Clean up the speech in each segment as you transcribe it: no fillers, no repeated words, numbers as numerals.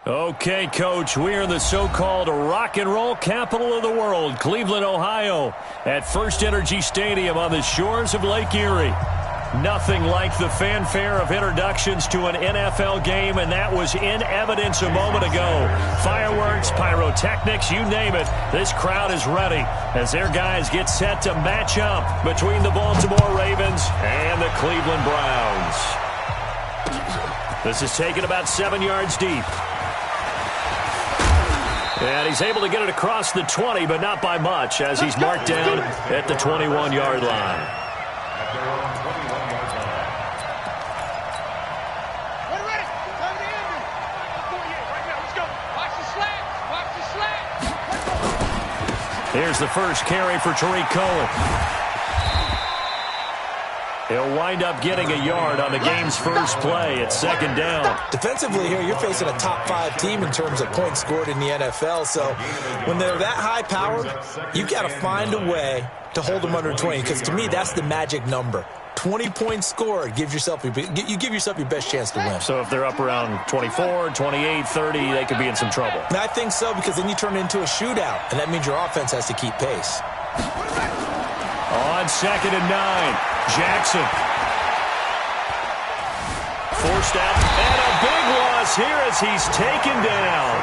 Okay, Coach, we're in the so-called rock and roll capital of the world, Cleveland, Ohio, at First Energy Stadium on the shores of Lake Erie. Nothing like the fanfare of introductions to an NFL game, and that was in evidence a moment ago. Fireworks, pyrotechnics, you name it. This crowd is ready as their guys get set to match up between the Baltimore Ravens and the Cleveland Browns. This is taken about 7 yards deep. And he's able to get it across the 20, but not by much, as he's marked down at the 21-yard line. Here's the first carry for Tariq Cohen. He'll wind up getting a yard on the game's first play. It's second down. Defensively here, you're facing a top-5 team in terms of points scored in the NFL. So when they're that high-powered, you've got to find a way to hold them under 20, because to me, that's the magic number. 20 points scored, you give yourself your best chance to win. So if they're up around 24, 28, 30, they could be in some trouble. And I think so, because then you turn it into a shootout, and that means your offense has to keep pace. On 2nd and 9, Jackson. Forced out, and a big loss here as he's taken down.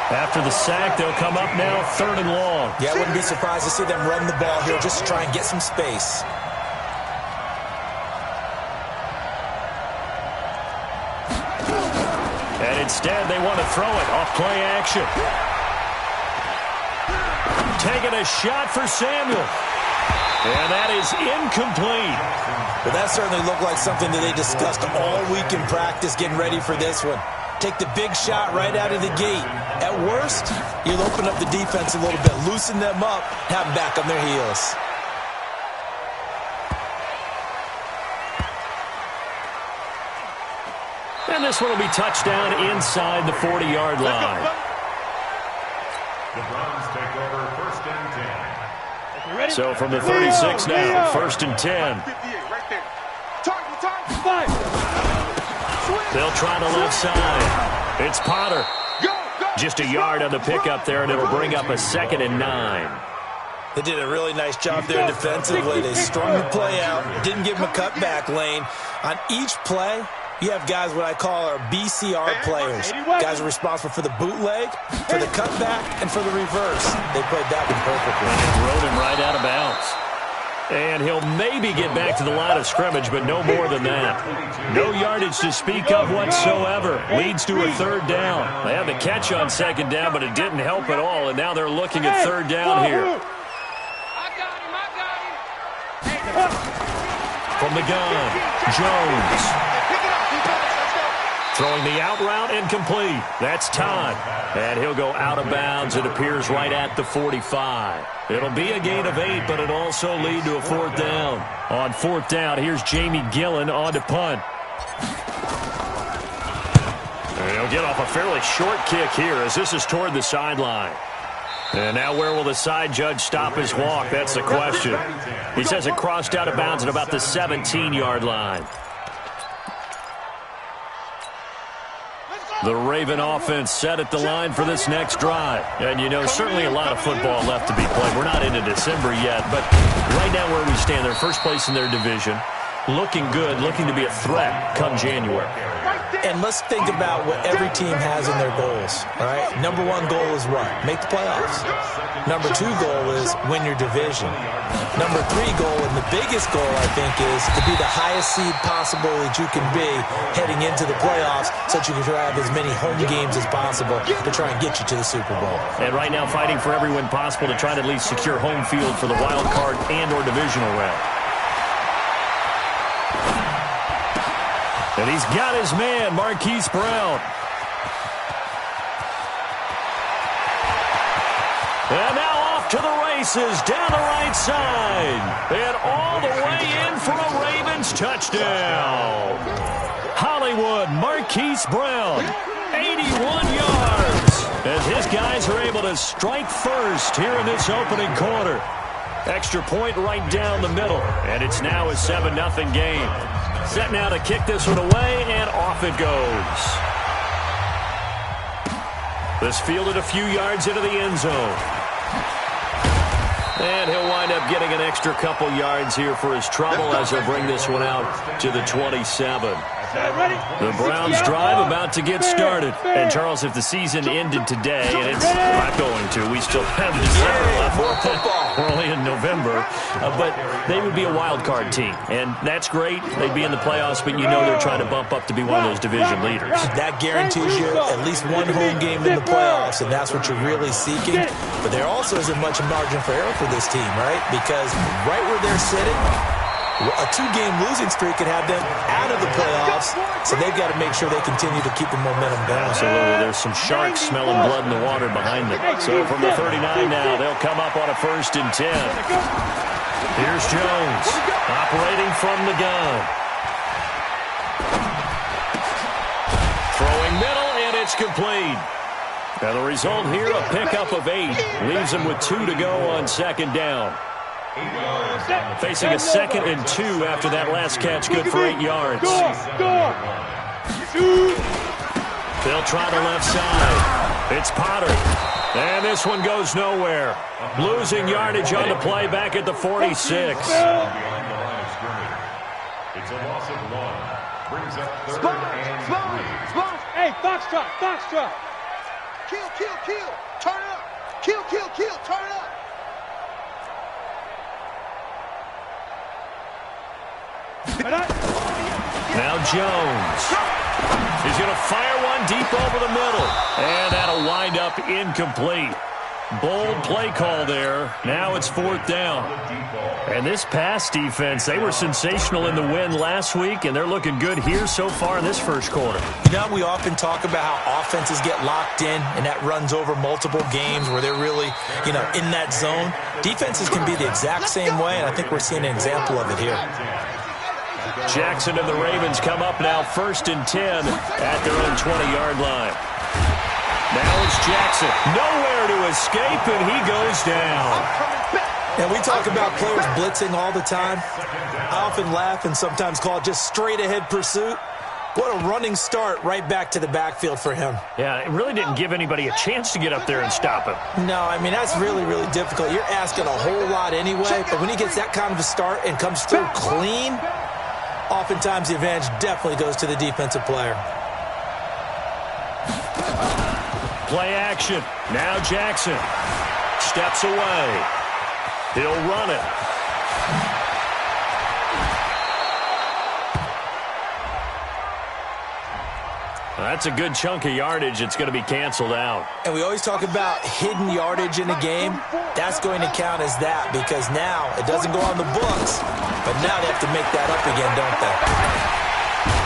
After the sack, they'll come up now 3rd and long. Yeah, I wouldn't be surprised to see them run the ball here just to try and get some space. And instead, they want to throw it off play action. Taking a shot for Samuel. And that is incomplete. Well, that certainly looked like something that they discussed all week in practice, getting ready for this one. Take the big shot right out of the gate. At worst, you'll open up the defense a little bit, loosen them up, have them back on their heels. And this one will be touchdown inside the 40-yard line. The Browns take over 1st and 10. So from the 36 now, 1st and 10. They'll try the left side. It's Potter. Just a yard on the pickup there, and it'll bring up a 2nd and 9. They did a really nice job there defensively. They strung the play out, didn't give them a cutback lane. On each play, you have guys what I call our BCR players. Guys are responsible for the bootleg, for the cutback, and for the reverse. They played that one perfectly. And rode him right out of bounds. And he'll maybe get back to the line of scrimmage, but no more than that. No yardage to speak of whatsoever. Leads to a 3rd down. They had the catch on 2nd down, but it didn't help at all, and now they're looking at 3rd down here. From the gun, Jones. Throwing the out route incomplete. That's Todd. And he'll go out of bounds. It appears right at the 45. It'll be a gain of 8, but it'll also lead to a 4th down. On 4th down, here's Jamie Gillen on to punt. And he'll get off a fairly short kick here as this is toward the sideline. And now where will the side judge stop his walk? That's the question. He says it crossed out of bounds at about the 17-yard line. The Raven offense set at the line for this next drive. And, you know, certainly a lot of football left to be played. We're not into December yet, but right now where we stand, they're first place in their division. Looking good, looking to be a threat come January. And let's think about what every team has in their goals, all right? Number 1 goal is what? Make the playoffs. Number 2 goal is win your division. Number 3 goal, and the biggest goal, I think, is to be the highest seed possible that you can be heading into the playoffs so that you can have as many home games as possible to try and get you to the Super Bowl. And right now fighting for every win possible to try to at least secure home field for the wild card and or divisional round. And he's got his man, Marquise Brown. And now off to the races, down the right side. And all the way in for a Ravens touchdown. Hollywood, Marquise Brown, 81 yards. As his guys are able to strike first here in this opening quarter. Extra point right down the middle. And it's now a 7-0 game. Set now to kick this one away, and off it goes. This fielded a few yards into the end zone. And he'll wind up getting an extra couple yards here for his trouble as he'll bring this one out to the 27. The Browns drive about to get started. And, Charles, if the season ended today, and it's not going to, we still have December left. We're only in November. But they would be a wild card team. And that's great. They'd be in the playoffs, but you know they're trying to bump up to be one of those division leaders. That guarantees you at least one home game in the playoffs, and that's what you're really seeking. But there also isn't much margin for error for this team, right? Because right where they're sitting, a two-game losing streak could have them out of the playoffs, so they've got to make sure they continue to keep the momentum down. Absolutely. There's some sharks smelling blood in the water behind them. So from the 39 now, they'll come up on a 1st and 10. Here's Jones operating from the gun. Throwing middle, and it's complete. And the result here, a pickup of 8. Leaves him with 2 to go on 2nd down. Facing a 2nd and 2 after that last catch, good for 8 yards. They'll try the left side. It's Potter. And this one goes nowhere. Losing yardage on the play back at the 46. It's a loss of 1. Brings up 3rd and 3. Hey, Foxtrot. Kill. Turn up. Kill. Turn up. Now Jones. He's going to fire one deep over the middle. And that'll wind up incomplete. Bold play call there. Now it's 4th down. And this pass defense, they were sensational in the win last week, and they're looking good here so far in this first quarter. You know, we often talk about how offenses get locked in, and that runs over multiple games where they're really, in that zone. Defenses can be the exact same way, and I think we're seeing an example of it here. Jackson and the Ravens come up now 1st and 10 at their own 20-yard line. Now it's Jackson. Nowhere to escape, and he goes down. And we talk about players blitzing all the time. I often laugh and sometimes call it just straight-ahead pursuit. What a running start right back to the backfield for him. Yeah, it really didn't give anybody a chance to get up there and stop him. No, I mean, that's really, really difficult. You're asking a whole lot anyway, but when he gets that kind of a start and comes through clean, oftentimes the advantage definitely goes to the defensive player. Play action. Now Jackson steps away. He'll run it. That's a good chunk of yardage. It's going to be canceled out. And we always talk about hidden yardage in a game. That's going to count as that because now it doesn't go on the books, but now they have to make that up again, don't they?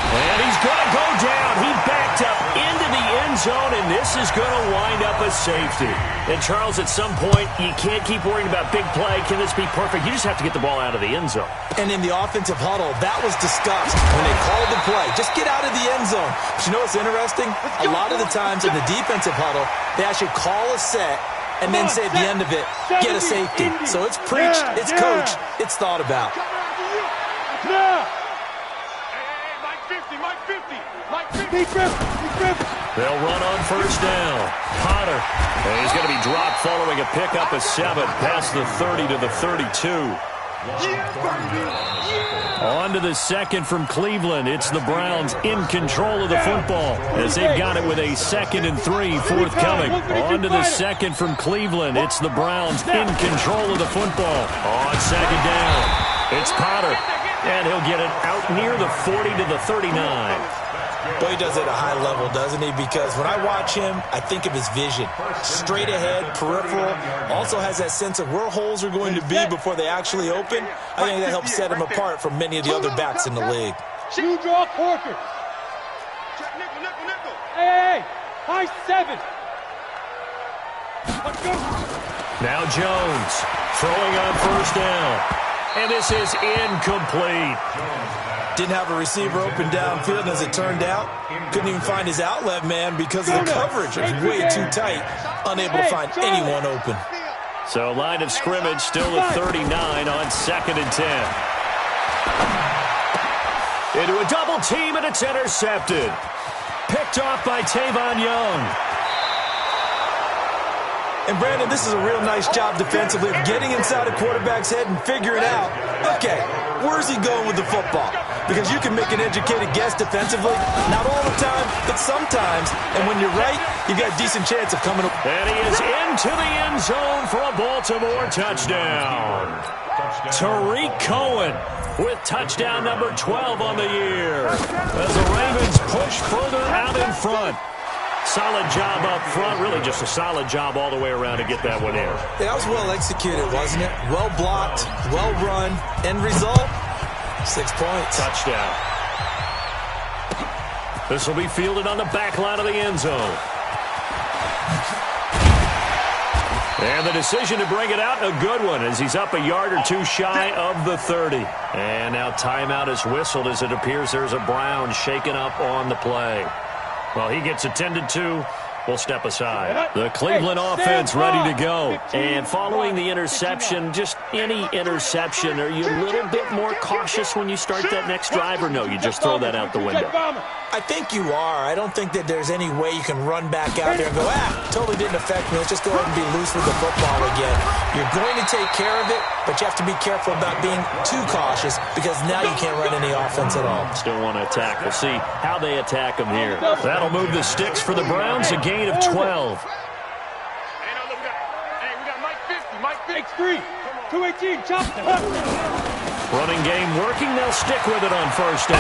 And he's going to go down. He backed up into the end zone, and this is going to wind up a safety. And, Charles, at some point, you can't keep worrying about big play. Can this be perfect? You just have to get the ball out of the end zone. And in the offensive huddle, that was discussed when they called the play. Just get out of the end zone. But you know what's interesting? A lot of the times in the defensive huddle, they actually call a set and then say at the end of it, get a safety. So it's preached, it's coached, it's thought about. They'll run on 1st down. Potter. And he's going to be dropped following a pickup of 7 past the 30 to the 32. On to the 2nd from Cleveland. It's the Browns in control of the football as they've got it with a 2nd and 3 forthcoming. On to the 2nd from Cleveland. It's the Browns in control of the football. On 2nd down, it's Potter. And he'll get it out near the 40 to the 39. Boy, he does it at a high level, doesn't he? Because when I watch him, I think of his vision. Straight ahead, peripheral. Also has that sense of where holes are going to be before they actually open. I think that helps set him apart from many of the other backs in the league. You draw Corker. Hey, high 7. Let's go. Now Jones throwing on 1st down. And this is incomplete. Didn't have a receiver open downfield, and as it turned out, couldn't even find his outlet man because of the coverage. It was way too tight, unable to find anyone open. So line of scrimmage still at 39 on 2nd and 10. Into a double team, and it's intercepted. Picked off by Tavon Young. And, Brandon, this is a real nice job defensively of getting inside a quarterback's head and figuring out, okay, where's he going with the football? Because you can make an educated guess defensively, not all the time, but sometimes. And when you're right, you've got a decent chance of coming. And he is into the end zone for a Baltimore touchdown. Tariq Cohen with touchdown number 12 on the year. As the Ravens push further out in front. Solid job up front. Really just a solid job all the way around to get that one in. Yeah, that was well executed, wasn't it? Well blocked, well run. End result, 6 points. Touchdown. This will be fielded on the back line of the end zone. And the decision to bring it out, a good one, as he's up a yard or two shy of the 30. And now timeout is whistled as it appears there's a Brown shaken up on the play. Well, he gets attended to. We'll step aside. The Cleveland offense ready to go. And following the interception, just any interception, are you a little bit more cautious when you start that next drive, or no, you just throw that out the window? I think you are. I don't think that there's any way you can run back out there and go, totally didn't affect me. Let's just go ahead and be loose with the football again. You're going to take care of it, but you have to be careful about being too cautious because now you can't run any offense at all. Still want to attack. We'll see how they attack them here. That'll move the sticks for the Browns, a gain of 12. We got Mike 50, Mike 53, 218, chop it. Running game working. They'll stick with it on first down.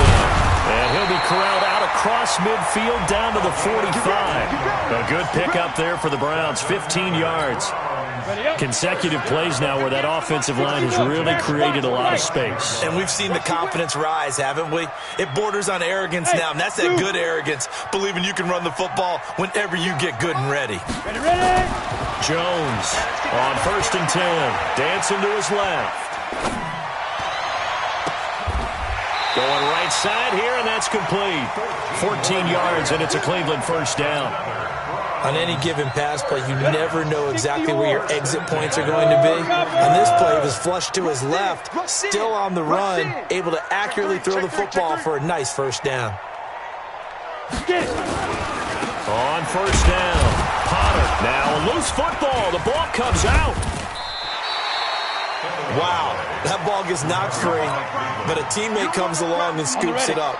And he'll be corralled out across midfield down to the 45. A good pickup there for the Browns, 15 yards. Consecutive plays now where that offensive line has really created a lot of space. And we've seen the confidence rise, haven't we? It borders on arrogance now, and that's that good arrogance, believing you can run the football whenever you get good and ready. Ready? Jones on first and 10. Dancing to his left. Going right side here, and that's complete. 14 yards, and it's a Cleveland first down. On any given pass play, you never know exactly where your exit points are going to be. On this play, it was flushed to his left, still on the run, able to accurately throw the football for a nice first down. On first down, Potter. Now a loose football. The ball comes out. Wow, that ball gets knocked free, but a teammate comes along and scoops it up.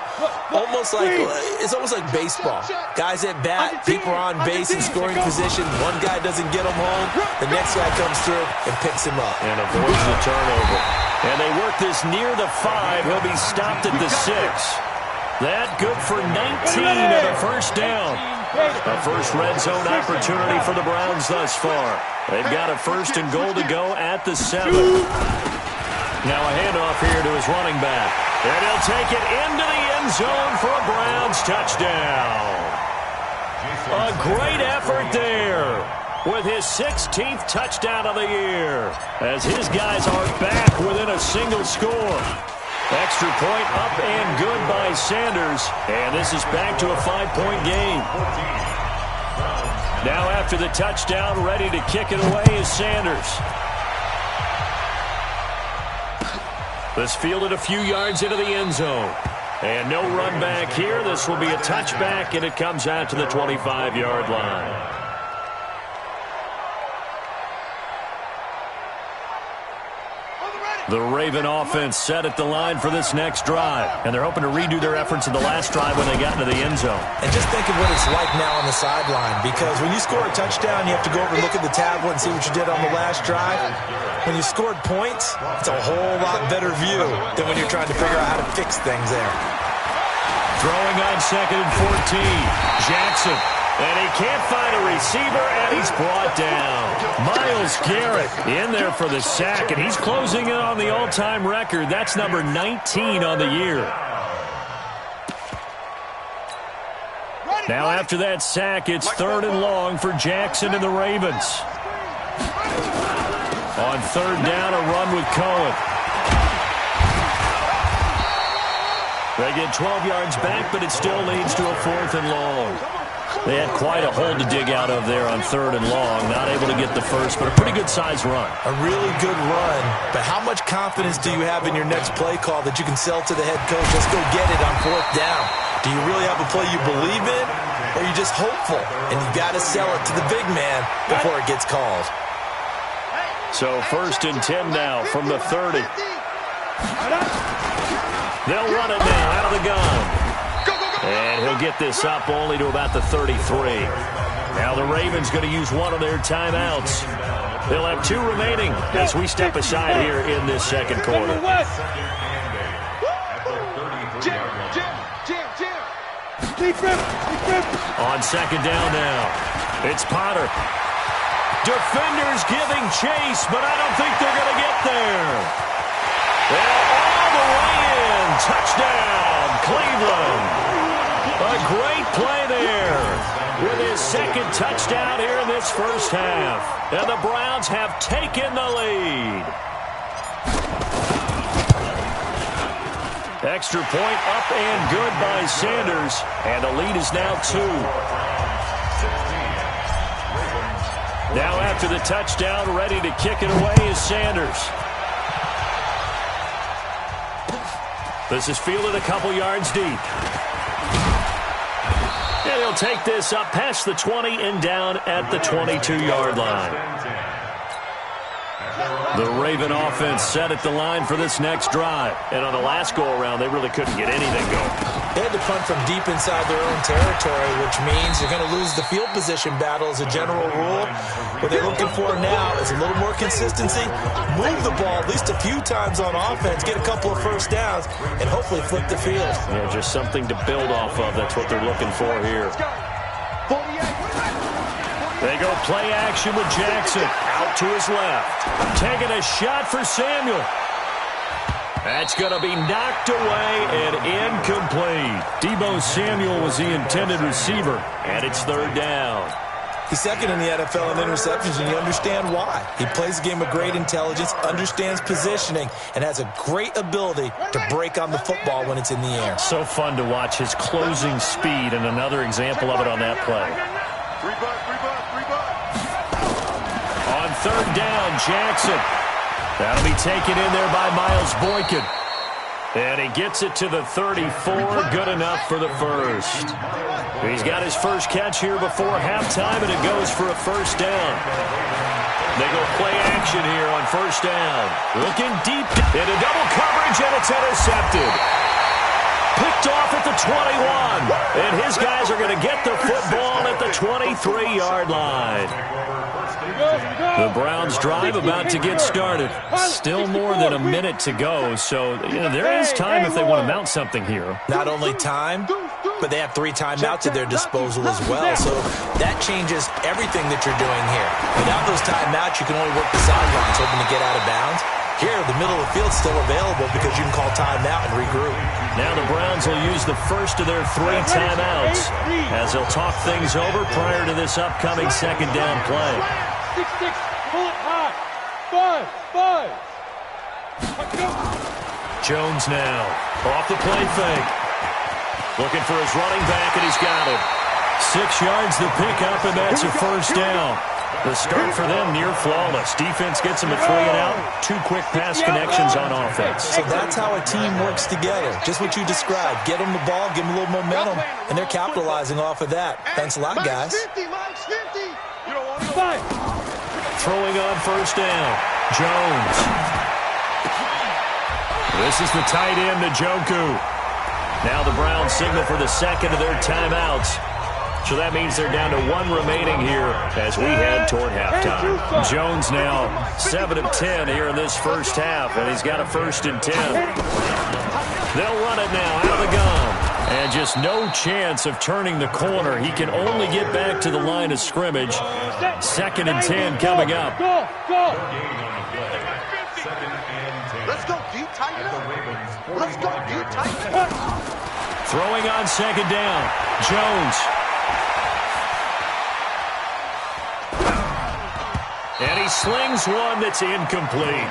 It's almost like baseball. Guys at bat, people are on base in scoring position. One guy doesn't get him home. The next guy comes through and picks him up. And avoids the turnover. And they work this near the 5. He'll be stopped at the 6. That good for 19 and a first down. A first red zone opportunity for the Browns thus far. They've got a first and goal to go at the 7. Now a handoff here to his running back. And he'll take it into the end zone for a Browns touchdown. A great effort there with his 16th touchdown of the year as his guys are back within a single score. Extra point up and good by Sanders. And this is back to a 5-point game. Now after the touchdown, ready to kick it away is Sanders. This fielded a few yards into the end zone. And no run back here. This will be a touchback, and it comes out to the 25-yard line. The Raven offense set at the line for this next drive. And they're hoping to redo their efforts in the last drive when they got into the end zone. And just think of what it's like now on the sideline. Because when you score a touchdown, you have to go over and look at the tablet and see what you did on the last drive. When you scored points, it's a whole lot better view than when you're trying to figure out how to fix things there. Throwing on second and 14. Jackson. And he can't find a receiver, and he's brought down. Myles Garrett in there for the sack, and he's closing in on the all-time record. That's number 19 on the year. Now after that sack, it's third and long for Jackson and the Ravens. On third down, a run with Cohen. They get 12 yards back, but it still leads to a fourth and long. They had quite a hole to dig out of there on third and long. Not able to get the first, but a pretty good-sized run. A really good run. But how much confidence do you have in your next play call that you can sell to the head coach? Let's go get it on fourth down. Do you really have a play you believe in? or you're just hopeful, and you've got to sell it to the big man before it gets called. So 1st and 10 now from the 30. They'll run it now out of the gun. And he'll get this up only to about the 33. Now the Ravens going to use one of their timeouts. They'll have 2 remaining as we step aside here in this second quarter. On second down now, it's Potter. Defenders giving chase, but I don't think they're going to get there. Well, all the way in. Touchdown, Cleveland. A great play there with his second touchdown here in this first half. And the Browns have taken the lead. Extra point up and good by Sanders. And the lead is now 2. Now after the touchdown, ready to kick it away is Sanders. This is fielded a couple yards deep. And he'll take this up past the 20 and down at the 22-yard line. The Raven offense set at the line for this next drive. And on the last go-around, they really couldn't get anything going. They had to punt from deep inside their own territory, which means you're going to lose the field position battle as a general rule. What they're looking for now is a little more consistency, move the ball at least a few times on offense, get a couple of first downs, and hopefully flip the field. Yeah, just something to build off of. That's what they're looking for here. They go play action with Jackson. Out to his left. Taking a shot for Samuel. That's going to be knocked away and incomplete. Deebo Samuel was the intended receiver, and it's 3rd down. He's second in the NFL in interceptions, and you understand why. He plays a game of great intelligence, understands positioning, and has a great ability to break on the football when it's in the air. So fun to watch his closing speed, and another example of it on that play. On 3rd down, Jackson. That'll be taken in there by Miles Boykin. And he gets it to the 34. Good enough for the first. He's got his first catch here before halftime, and it goes for a first down. They go play action here on first down. Looking deep into double coverage, and it's intercepted. Picked off at the 21. And his guys are going to get the football at the 23-yard line. The Browns drive about to get started. Still more than a minute to go, so there is time if they want to mount something here. Not only time, but they have 3 timeouts at their disposal as well, so that changes everything that you're doing here. Without those timeouts, you can only work the sidelines, hoping to get out of bounds. Here, the middle of the field's still available because you can call timeout and regroup. Now the Browns will use the first of their 3 timeouts as they'll talk things over prior to this upcoming second down play. 6-6, pull it high. 5. Jones now off the play fake. Looking for his running back, and he's got it. 6 yards the pickup, and that's a first down. The start for them near flawless. Defense gets them a 3 and out. 2 quick pass connections on offense. So that's how a team works together. Just what you described. Get them the ball, give them a little momentum, and they're capitalizing off of that. Thanks a lot, guys. Throwing on first down. Jones. This is the tight end, Njoku. Now the Browns signal for the second of their timeouts. So that means they're down to 1 remaining here as we head toward halftime. Jones now 7 of 10 here in this first half, and he's got a 1st and 10. They'll run it now out of the gun. And just no chance of turning the corner. He can only get back to the line of scrimmage. 2nd and 10 coming up. Let's go, D. Tighten up. Let's go, D. Tighten up. Throwing on second down. Jones. And he slings one that's incomplete.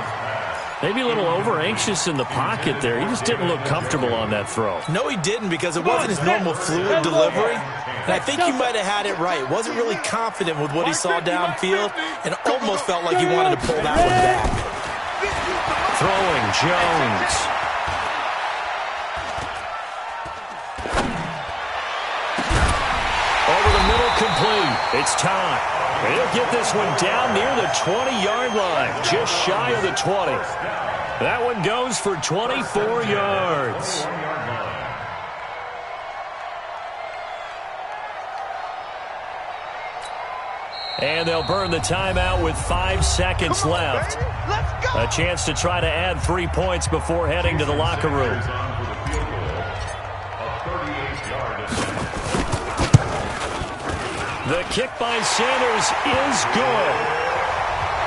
Maybe a little over-anxious in the pocket there. He just didn't look comfortable on that throw. No, he didn't, because it wasn't his normal fluid delivery. And I think he might have had it right. Wasn't really confident with what he saw downfield and almost felt like he wanted to pull that one back. Throwing, Jones. It's time. He'll get this one down near the 20-yard line, just shy of the 20. That one goes for 24 yards. And they'll burn the timeout with 5 seconds left. A chance to try to add 3 points before heading to the locker room. The kick by Sanders is good.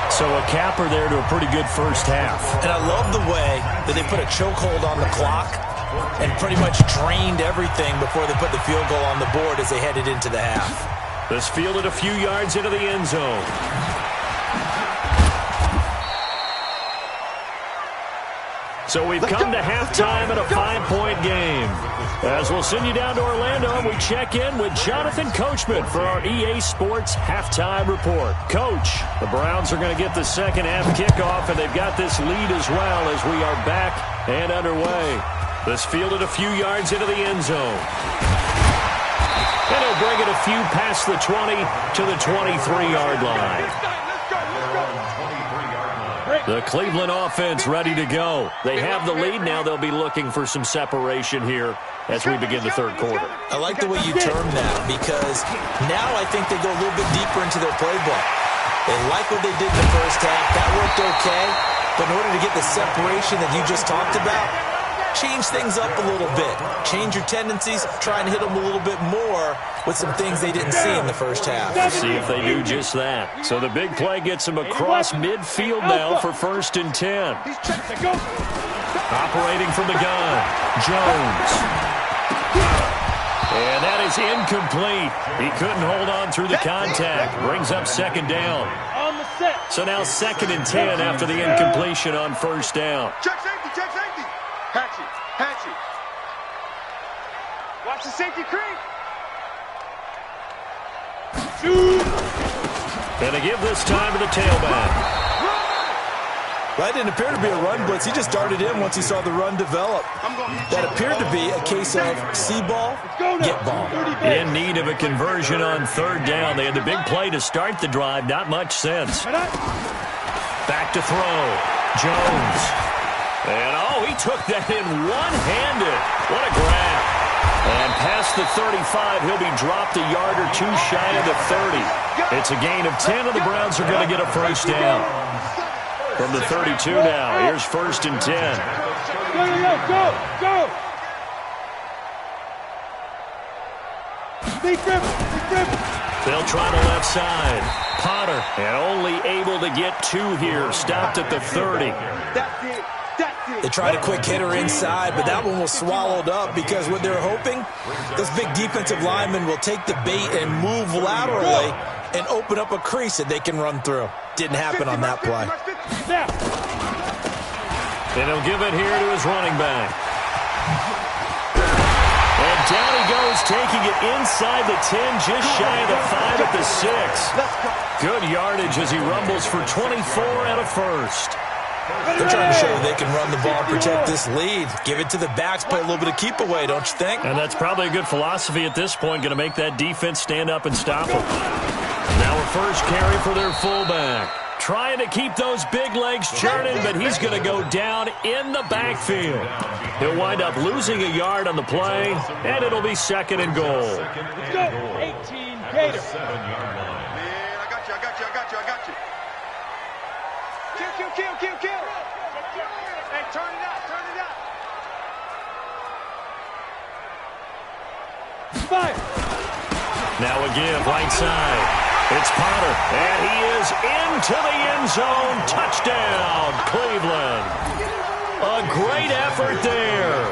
So a capper there to a pretty good first half. And I love the way that they put a chokehold on the clock and pretty much drained everything before they put the field goal on the board as they headed into the half. This fielded a few yards into the end zone. So we've come to halftime in a 5-point game. As we'll send you down to Orlando, we check in with Jonathan Coachman for our EA Sports Halftime Report. Coach, the Browns are going to get the second half kickoff, and they've got this lead as well as we are back and underway. This fielded a few yards into the end zone. And he'll bring it a few past the 20 to the 23-yard line. The Cleveland offense ready to go. They have the lead now. They'll be looking for some separation here as we begin the third quarter. I like the way you term that because now I think they go a little bit deeper into their playbook. They like what they did in the first half. That worked okay. But in order to get the separation that you just talked about, change things up a little bit. Change your tendencies. Try and hit them a little bit more with some things they didn't see in the first half. See if they do just that. So the big play gets them across midfield now for 1st and 10. Operating from the gun, Jones. And that is incomplete. He couldn't hold on through the contact. Brings up 2nd down. So now 2nd and 10 after the incompletion on 1st down. Check safety, check safety. Hatch it. Watch the safety creep. And they give this time to the tailback. That didn't appear to be a run blitz. He just darted in once he saw the run develop. That appeared to be a case of see ball, get ball. In need of a conversion on 3rd down. They had the big play to start the drive. Not much sense. Back to throw. Jones. And, he took that in one-handed. What a grab. And past the 35, he'll be dropped a yard or two shy of the 30. It's a gain of 10, and the Browns are going to get a 1st down. From the 32 now, here's 1st and 10. Go! They'll try the left side. Potter, and only able to get 2 here. Stopped at the 30. They tried a quick hitter inside, but that one was swallowed up because what they're hoping, those big defensive linemen will take the bait and move laterally and open up a crease that they can run through. Didn't happen on that play. And he'll give it here to his running back. And down he goes, taking it inside the 10, just shy of the 5 at the 6. Good yardage as he rumbles for 24 and a 1st. They're trying to show they can run the ball, protect this lead. Give it to the backs, play a little bit of keep away, don't you think? And that's probably a good philosophy at this point, going to make that defense stand up and stop them. Now a first carry for their fullback. Trying to keep those big legs churning, but he's going to go down in the backfield. He'll wind up losing a yard on the play, and it'll be 2nd and goal. Let's go. 18 Gator. Man, I got you. Kill. Hey, turn it up. Fire. Now a give, right side. It's Potter, and he is into the end zone. Touchdown, Cleveland. A great effort there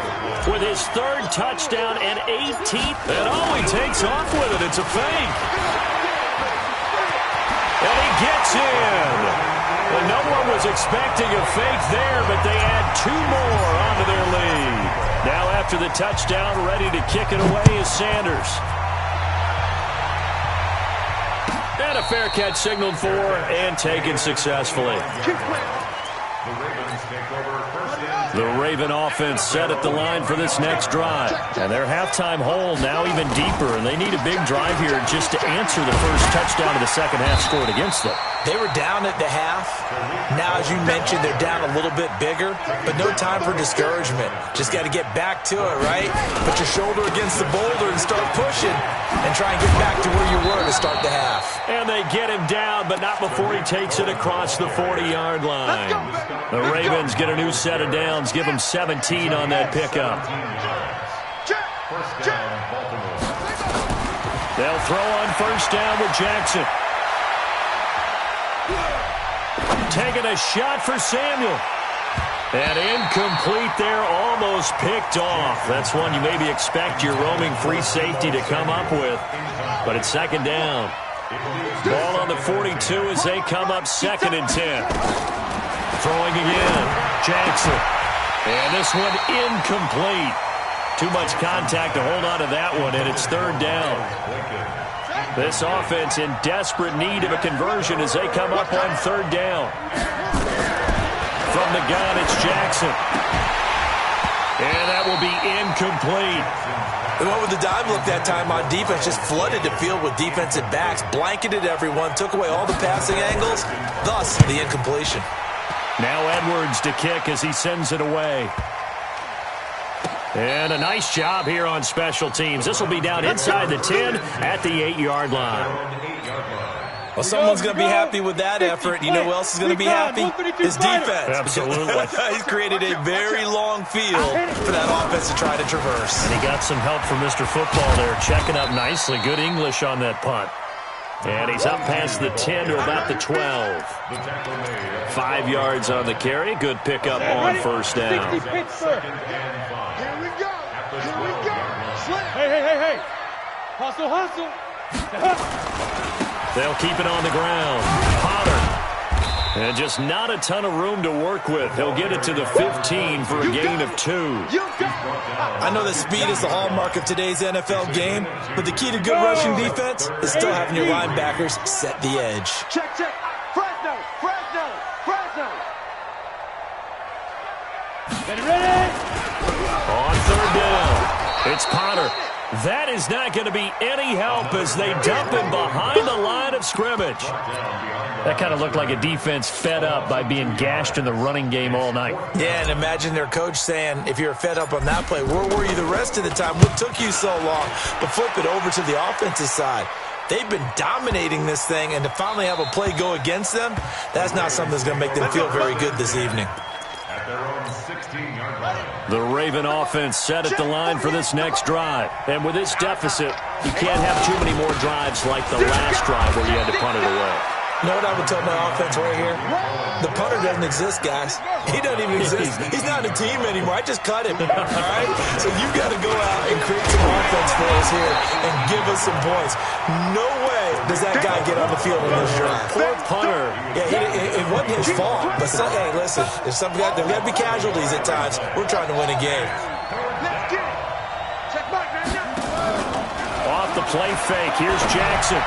with his 3rd touchdown and 18th. And he takes off with it. It's a fake. And he gets in. Well, no one was expecting a fake there, but they add 2 more onto their lead. Now after the touchdown, ready to kick it away is Sanders. And a fair catch signaled for and taken successfully. The Ravens take over 1st and The Raven offense set at the line for this next drive. And their halftime hole now even deeper, and they need a big drive here just to answer the first touchdown of the second half scored against them. They were down at the half. Now, as you mentioned, they're down a little bit bigger, but no time for discouragement. Just got to get back to it, right? Put your shoulder against the boulder and start pushing and try and get back to where you were to start the half. And they get him down, but not before he takes it across the 40-yard line. The Ravens get a new set of downs, give them 17 on that pickup. They'll throw on first down with Jackson. Taking a shot for Samuel. And incomplete there, almost picked off. That's one you maybe expect your roaming free safety to come up with. But it's second down. Ball on the 42 as they come up 2nd and 10. Throwing again. Jackson. And this one incomplete. Too much contact to hold on to that one, and it's 3rd down. This offense in desperate need of a conversion as they come up on 3rd down. From the gun, it's Jackson. And that will be incomplete. They went with the dive look that time on defense, just flooded the field with defensive backs, blanketed everyone, took away all the passing angles, thus the incompletion. Now Edwards to kick as he sends it away. And a nice job here on special teams. This will be down inside the 10 at the 8-yard line. Well, someone's going to be happy with that effort. You know who else is going to be happy? His defense. Absolutely. He's created a very long field for that offense to try to traverse. And he got some help from Mr. Football there, checking up nicely. Good English on that punt. And he's up past the 10 to about the 12. 5 yards on the carry. Good pickup on first down. Hey. Hustle. They'll keep it on the ground. Potter. And just not a ton of room to work with. He'll get it to the 15 for a gain of 2. I know that speed is the hallmark of today's NFL game, but the key to good rushing defense is still having your linebackers set the edge. Check. Fresno. Ready? On 3rd down, it's Potter. That is not going to be any help as they dump him behind the line of scrimmage. That kind of looked like a defense fed up by being gashed in the running game all night. Yeah, and imagine their coach saying, if you're fed up on that play, where were you the rest of the time? What took you so long? But flip it over to the offensive side. They've been dominating this thing, and to finally have a play go against them, that's not something that's going to make them feel very good this evening. The Raven offense set at the line for this next drive. And with this deficit, you can't have too many more drives like the last drive where you had to punt it away. You know what I would tell my offense right here? The punter doesn't exist, guys. He doesn't even exist. He's not a team anymore. I just cut him, all right? So you've got to go out and create some offense for us here and give us some points. No way does that guy get on the field in this drive. Poor punter. Yeah, it wasn't his fault. But, hey, listen, if there got to be casualties at times. We're trying to win a game. Off the play fake, here's Jackson.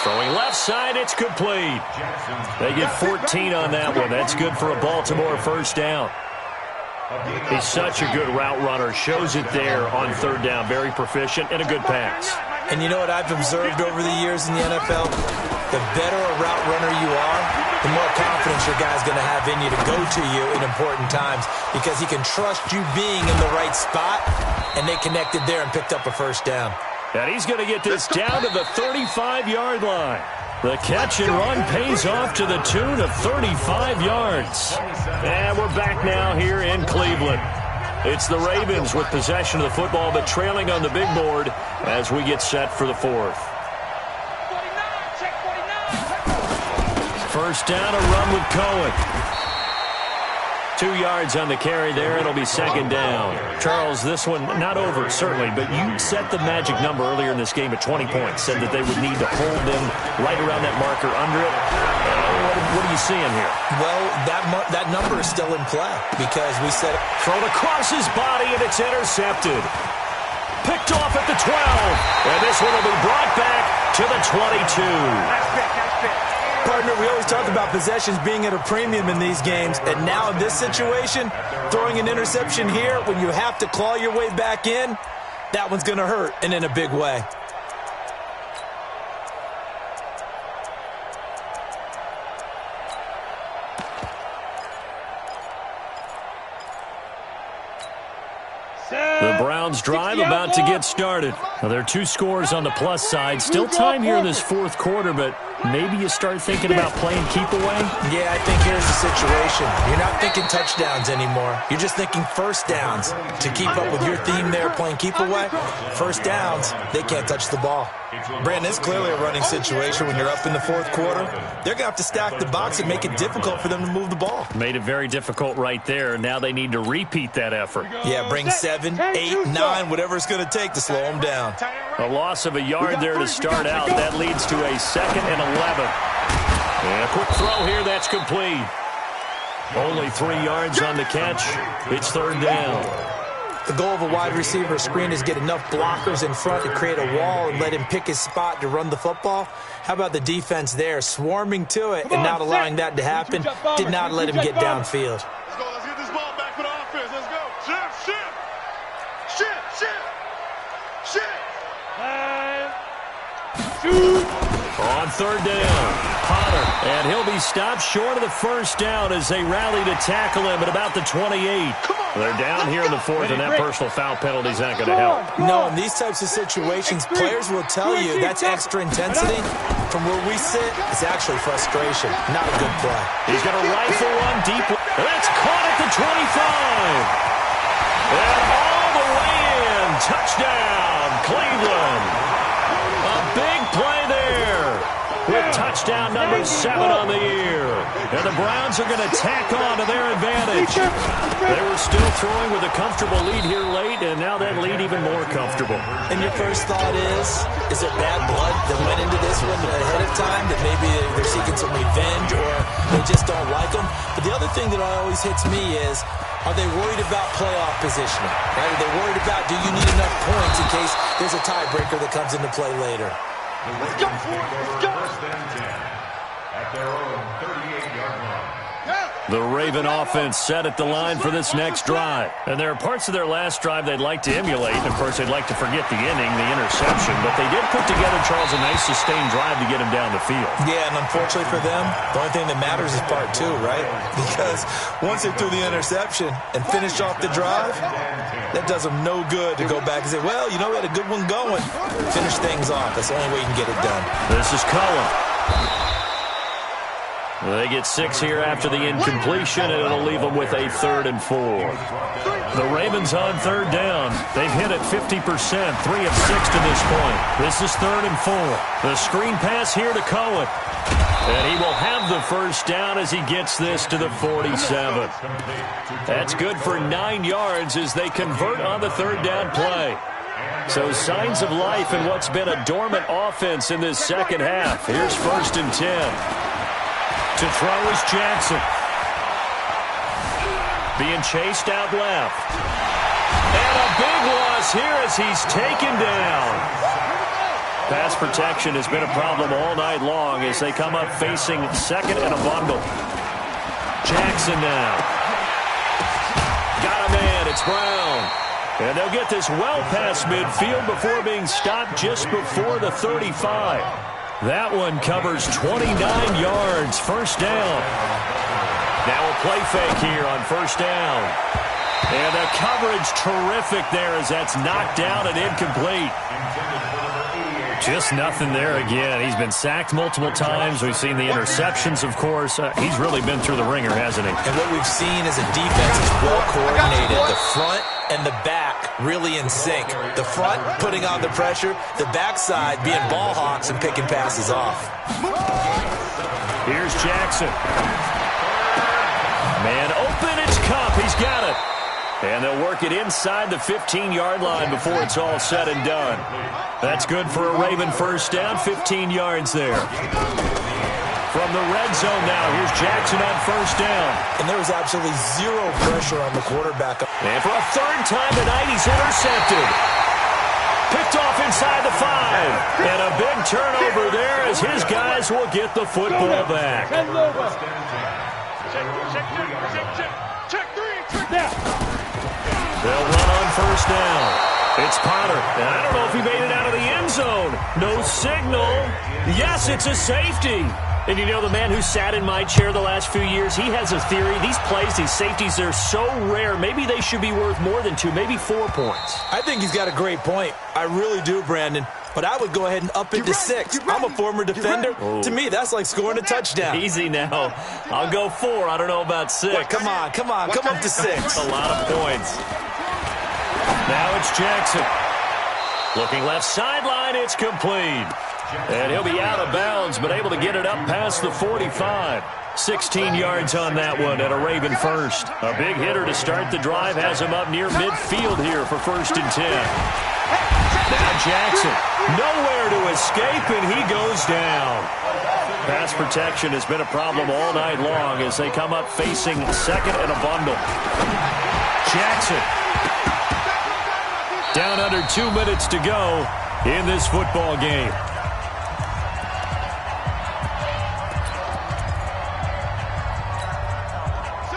Throwing left side, it's complete. They get 14 on that one. That's good for a Baltimore first down. He's such a good route runner. Shows it there on 3rd down. Very proficient and a good pass. And you know what I've observed over the years in the NFL? The better a route runner you are, the more confidence your guy's going to have in you to go to you in important times because he can trust you being in the right spot, and they connected there and picked up a first down. And he's going to get this down to the 35-yard line. The catch and run pays off to the tune of 35 yards. And we're back now here in Cleveland. It's the Ravens with possession of the football, but trailing on the big board as we get set for the 4th. First down, a run with Cohen. 2 yards on the carry there. It'll be second down. Charles, this one not over, certainly, but you set the magic number earlier in this game at 20 points, said that they would need to hold them right around that marker under it. What are you seeing here? Well, that number is still in play because we said thrown across his body, and it's intercepted. Picked off at the 12, and this one will be brought back to the 22. Partner, we always talk about possessions being at a premium in these games, and now in this situation, throwing an interception here when you have to claw your way back in, that one's going to hurt, and in a big way. The Browns drive about to get started. Well, there are 2 scores on the plus side. Still time here in this fourth quarter, but maybe you start thinking about playing keep away? Yeah, I think here's the situation. You're not thinking touchdowns anymore. You're just thinking first downs. To keep up with your theme there, playing keep away, first downs, they can't touch the ball. Brandon, it's clearly a running situation when you're up in the fourth quarter. They're going to have to stack the box and make it difficult for them to move the ball. Made it very difficult right there. Now they need to repeat that effort. Yeah, bring 7, 8, 9, whatever it's going to take to slow them down. A loss of a yard there to start out. That leads to a 2nd and 11. And a quick throw here. That's complete. Only 3 yards on the catch. It's 3rd down. The goal of a wide receiver screen is get enough blockers in front to create a wall and let him pick his spot to run the football. How about the defense there, swarming to it and not allowing that to happen? Did not let him get downfield. Let's go. Let's get this ball back for the offense. Let's go. Shoot. On 3rd down, Potter, and he'll be stopped short of the first down as they rally to tackle him at about the 28. They're down here in the 4th, and that personal foul penalty is not going to help. No, in these types of situations, players will tell you that's extra intensity. From where we sit, it's actually frustration, not a good play. He's going to rifle one deep. That's caught at the 25. And all the way in. Touchdown, Cleveland. A big play there with touchdown number 7 on the year. And the Browns are going to tack on to their advantage. They were still throwing with a comfortable lead here late, and now that lead even more comfortable. And your first thought is it bad blood that went into this one ahead of time, that maybe they're seeking some revenge or they just don't like them? But the other thing that always hits me is, are they worried about playoff positioning? Right? Are they worried about, do you need enough points in case there's a tiebreaker that comes into play later? Let's go. Let's go. First and 10 at their own 38-yard line. The Raven offense set at the line for this next drive. And there are parts of their last drive they'd like to emulate. Of course, they'd like to forget the inning, the interception. But they did put together, Charles, a nice sustained drive to get him down the field. Yeah, and unfortunately for them, the only thing that matters is part 2, right? Because once they threw the interception and finished off the drive, that does them no good to go back and say, well, you know, we had a good one going. Finish things off. That's the only way you can get it done. This is Cullen. They get 6 here after the incompletion, and it'll leave them with a 3rd and 4. The Ravens on 3rd down. They've hit it 50%, 3 of 6 to this point. This is 3rd and 4. The screen pass here to Cohen. And he will have the first down as he gets this to the 47. That's good for 9 yards as they convert on the 3rd down play. So signs of life in what's been a dormant offense in this second half. Here's 1st and 10. To throw is Jackson. Being chased out left. And a big loss here as he's taken down. Pass protection has been a problem all night long as they come up facing 2nd and a bundle. Jackson now. Got a man. It's Brown. And they'll get this well past midfield before being stopped just before the 35. That one covers 29 yards. First down. Now a play fake here on first down. And the coverage terrific there as that's knocked down and incomplete. Just nothing there again. He's been sacked multiple times. We've seen the interceptions, of course. He's really been through the ringer, hasn't he? And what we've seen is a defense is well coordinated. The front and the back really in sync. The front putting on the pressure. The backside being ball hawks and picking passes off. Here's Jackson. Man open, it's Cup. He's got it. And they'll work it inside the 15-yard line before it's all said and done. That's good for a Raven first down, 15 yards there. From the red zone now, here's Jackson on first down. And there was absolutely zero pressure on the quarterback. And for a 3rd time tonight, he's intercepted. Picked off off inside the 5. And a big turnover there as his guys will get the football back. They'll run on first down. It's Potter, and I don't know if he made it out of the end zone. No signal. Yes, it's a safety. And you know, the man who sat in my chair the last few years, he has a theory. These plays, these safeties, they're so rare. Maybe they should be worth more than 2, maybe 4 points. I think he's got a great point. I really do, Brandon. But I would go ahead and up it to 6. I'm a former defender. To me, that's like scoring a touchdown. Easy now. I'll go 4. I don't know about 6. Wait, come on. Come up to 6. A lot of points. Now it's Jackson. Looking left sideline, it's complete. And he'll be out of bounds, but able to get it up past the 45. 16 yards on that one and a Raven first. A big hitter to start the drive has him up near midfield here for 1st and 10. Now Jackson, nowhere to escape, and he goes down. Pass protection has been a problem all night long as they come up facing second and a bundle. Jackson. Down under 2 minutes to go in this football game.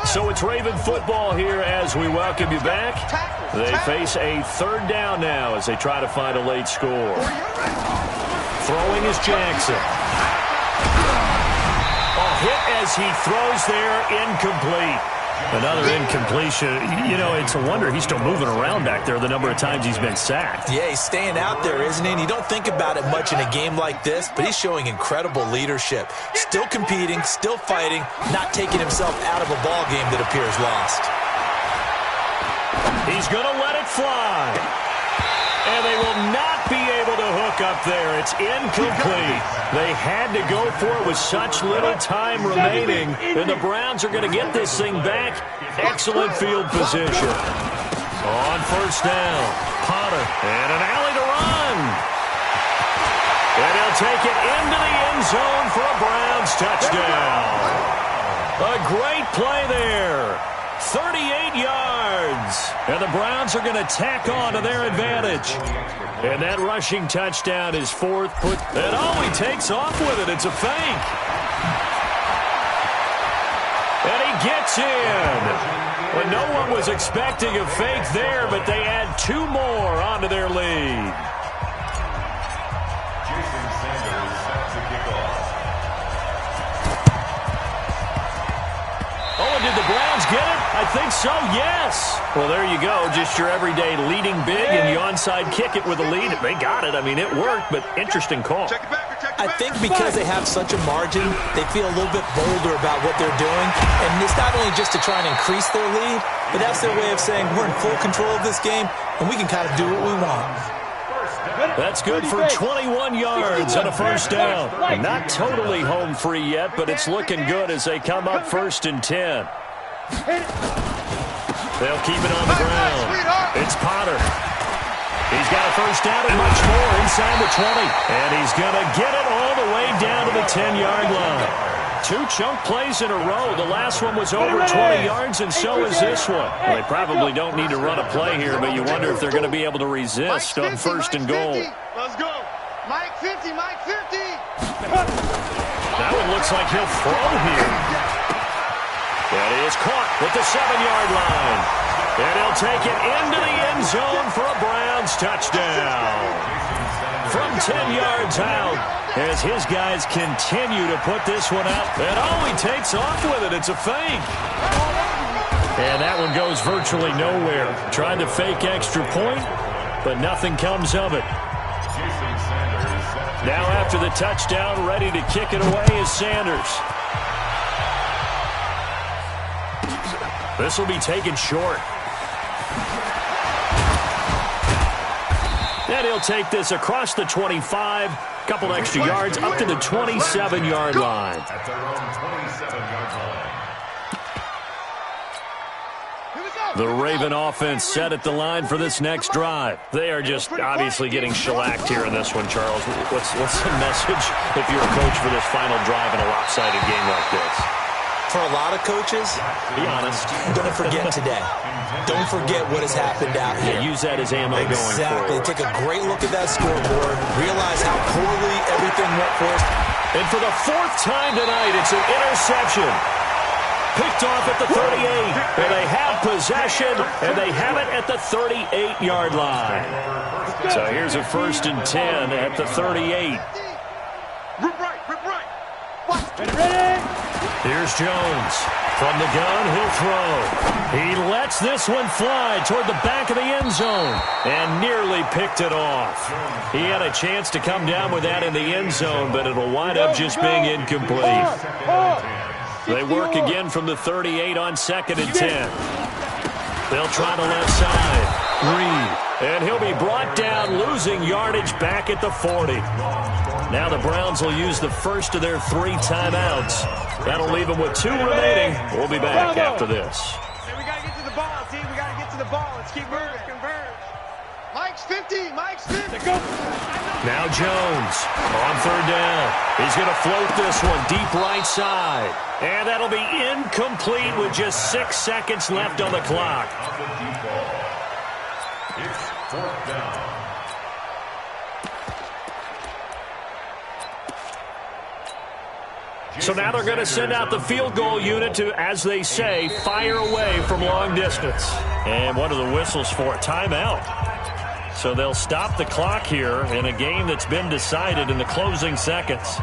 So it's Raven football here as we welcome you back. They face a 3rd down now as they try to find a late score. Throwing is Jackson. A hit as he throws there, incomplete. Another incompletion. You know, it's a wonder he's still moving around back there the number of times he's been sacked. Yeah, he's staying out there, isn't he? And you don't think about it much in a game like this, but he's showing incredible leadership. Still competing, still fighting, not taking himself out of a ball game that appears lost. He's going to let it fly. And they will not be able to hook up there. It's incomplete. They had to go for it with such little time remaining. And the Browns are going to get this thing back. Excellent field position. On first down, Potter. And an alley to run. And he'll take it into the end zone for a Browns touchdown. A great play there. 38 yards. And the Browns are going to tack on to their advantage. And that rushing touchdown is 4th. And he takes off with it. It's a fake. And he gets in. Well, no one was expecting a fake there, but they add 2 more onto their lead. Did the Browns get it? I think so, yes. Well, there you go. Just your everyday leading big, and you onside kick it with a lead. They got it. I mean, it worked, but interesting call. I think because they have such a margin, they feel a little bit bolder about what they're doing. And it's not only just to try and increase their lead, but that's their way of saying we're in full control of this game, and we can kind of do what we want. That's good for 21 yards and a first down. Not totally home free yet, but it's looking good as they come up 1st and 10. They'll keep it on the ground. It's Potter. He's got a first down and much more inside the 20. And he's going to get it all the way down to the 10-yard line. 2 chunk plays in a row. The last one was over 20 yards, and so is this one. Well, they probably don't need to run a play here, but you wonder if they're going to be able to resist on 1st and goal. Let's go. Mike 50, Mike 50. That one looks like he'll throw here. And he is caught at the 7-yard line. And he'll take it into the end zone for a Browns touchdown. From 10 yards out, as his guys continue to put this one out. And he takes off with it. It's a fake. And that one goes virtually nowhere. Tried to fake extra point, but nothing comes of it. Now after the touchdown, ready to kick it away is Sanders. This will be taken short. And he'll take this across the 25, couple extra yards, up to the 27-yard line. At their own 27-yard line. The Raven offense set at the line for this next drive. They are just obviously getting shellacked here in this one, Charles. What's the message if you're a coach for this final drive in a lopsided game like this? for a lot of coaches, be honest, don't forget today. Don't forget what has happened out here. Use that as ammo going forward. Exactly. Take a great look at that scoreboard. Realize how poorly everything went for us. And for the fourth time tonight, it's an interception. Picked off at the 38. And they have possession, and they have it at the 38-yard line. So here's a 1st and 10 at the 38. Rip right, rip right. Ready? Here's Jones. From the gun, he'll throw. He lets this one fly toward the back of the end zone and nearly picked it off. He had a chance to come down with that in the end zone, but it'll wind up just being incomplete. They work again from the 38 on 2nd and 10. They'll try the left side. Reed. And he'll be brought down, losing yardage back at the 40. Now the Browns will use the first of their 3 timeouts. That'll leave them with 2 remaining. We'll be back after this. Hey, we got to get to the ball, team. We got to get to the ball. Let's keep moving. Converge. Mike's 50. Mike's 50. Go. Now Jones on 3rd down. He's going to float this one deep right side. And that'll be incomplete with just 6 seconds left on the clock. It's 4th down. So now they're going to send out the field goal unit to, as they say, fire away from long distance. And what are the whistles for? Timeout. So they'll stop the clock here in a game that's been decided in the closing seconds.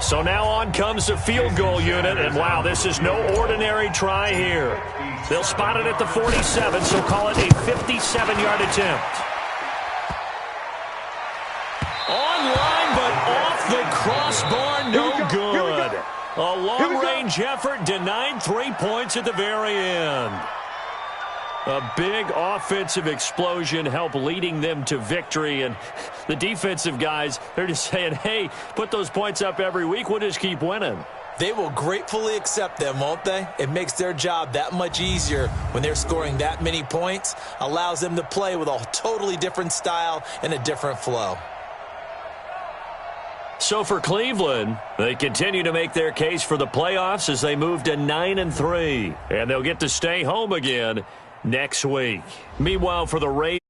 So now on comes the field goal unit, and wow, this is no ordinary try here. They'll spot it at the 47, so call it a 57-yard attempt. Online, but off the crossbar, no good. A long-range effort denied 3 points at the very end. A big offensive explosion helped leading them to victory, and the defensive guys, they're just saying, hey, put those points up every week, we'll just keep winning. They will gratefully accept them, won't they? It makes their job that much easier when they're scoring that many points, allows them to play with a totally different style and a different flow. So for Cleveland, they continue to make their case for the playoffs as they move to 9-3, and they'll get to stay home again next week. Meanwhile, for the Ravens,